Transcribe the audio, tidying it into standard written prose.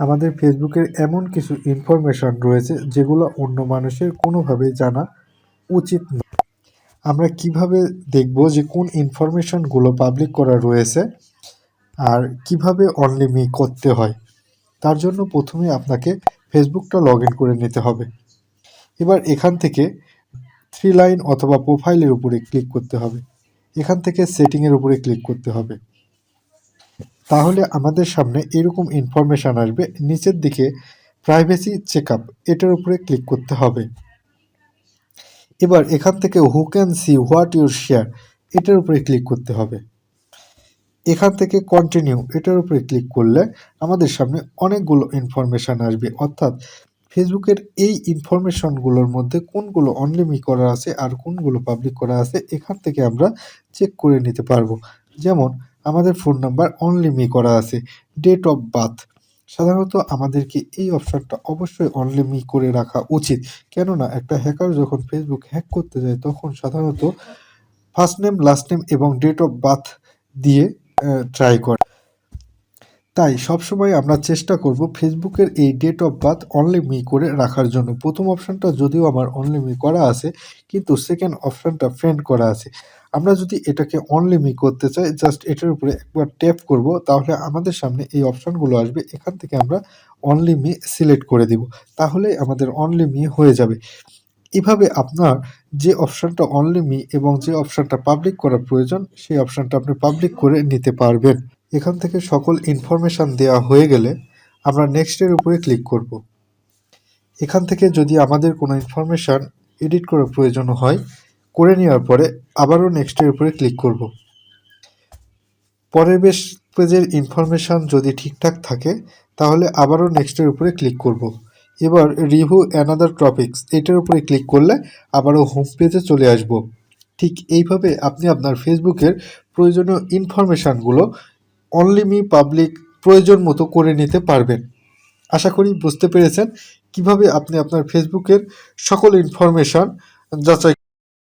আমাদের ফেসবুকের এমন কিছু ইনফরমেশন রয়েছে যেগুলো অন্য মানুষের কোনোভাবেই জানা উচিত নয়। আমরা কিভাবে দেখব যে কোন ইনফরমেশনগুলো পাবলিক করা রয়েছে আর কিভাবে অনলি মি করতে হয়? তার জন্য প্রথমে আপনাকে ফেসবুকটা লগ ইন করে নিতে হবে। এবার এখান থেকে 3 লাইন অথবা প্রোফাইলের উপরে ক্লিক করতে হবে। এখান থেকে সেটিংয়ের উপরে ক্লিক করতে হবে। তাহলে আমাদের সামনে এরকম ইনফরমেশন আসবে। নিচের দিকে প্রাইভেসি চেকআপ এটার উপরে ক্লিক করতে হবে। এবার এখান থেকে who can see what your share এটার উপরে ক্লিক করতে হবে। এখান থেকে কন্টিনিউ এটার উপরে ক্লিক করলে আমাদের সামনে অনেকগুলো ইনফরমেশান আসবে, অর্থাৎ ফেসবুকের এই ইনফরমেশনগুলোর মধ্যে কোনগুলো অনলি মি করা আছে আর কোনগুলো পাবলিক করা আছে এখান থেকে আমরা চেক করে নিতে পারবো। যেমন আমাদের ফোন নাম্বার অনলি মি করা আছে, ডেট অফ বার্থ সাধারণত আমাদেরকে এই অপশানটা অবশ্যই অনলি মি করে রাখা উচিত। কেননা একটা হ্যাকার যখন ফেসবুক হ্যাক করতে যায় তখন সাধারণত ফার্স্ট নেম, লাস্ট নেম এবং ডেট অফ বার্থ দিয়ে ট্রাই করে। তাই সবসময় আমরা চেষ্টা করব ফেসবুকের এই date of birth only me করে রাখার জন্য। প্রথম অপশানটা যদিও আমার অনলি মি করা আছে, কিন্তু সেকেন্ড অপশানটা ফ্রেন্ড করা আছে। আমরা যদি এটাকে অনলি মি করতে চাই, জাস্ট এটার উপরে একবার ট্যাপ করব, তাহলে আমাদের সামনে এই অপশানগুলো আসবে। এখান থেকে আমরা অনলি মি সিলেক্ট করে দিব, তাহলেই আমাদের অনলি মি হয়ে যাবে। এভাবে আপনার যে অপশানটা অনলি মি এবং যে অপশানটা পাবলিক করা প্রয়োজন সেই অপশানটা আপনি পাবলিক করে নিতে পারবেন। এখান থেকে সকল ইনফরমেশান দেওয়া হয়ে গেলে আমরা নেক্সটের উপরে ক্লিক করব। এখান থেকে যদি আমাদের কোনো ইনফরমেশান এডিট করার প্রয়োজন হয়, করে নেওয়ার পরে আবারও নেক্সটের উপরে ক্লিক করব। পরের পেজের ইনফরমেশান যদি ঠিকঠাক থাকে তাহলে আবারও নেক্সটের উপরে ক্লিক করব। এবার রিভিউ অ্যানাদার টপিকস এটার উপরে ক্লিক করলে আবারও হোম পেজে চলে আসব। ঠিক এইভাবে আপনি আপনার ফেসবুকের প্রয়োজনীয় ইনফরমেশানগুলো অনলি মি পাবলিক প্রয়োজন মতো করে নিতে পারবেন। আশা করি বুঝতে পেরেছেন কিভাবে আপনি আপনার ফেসবুকের সকল ইনফরমেশান যাচাই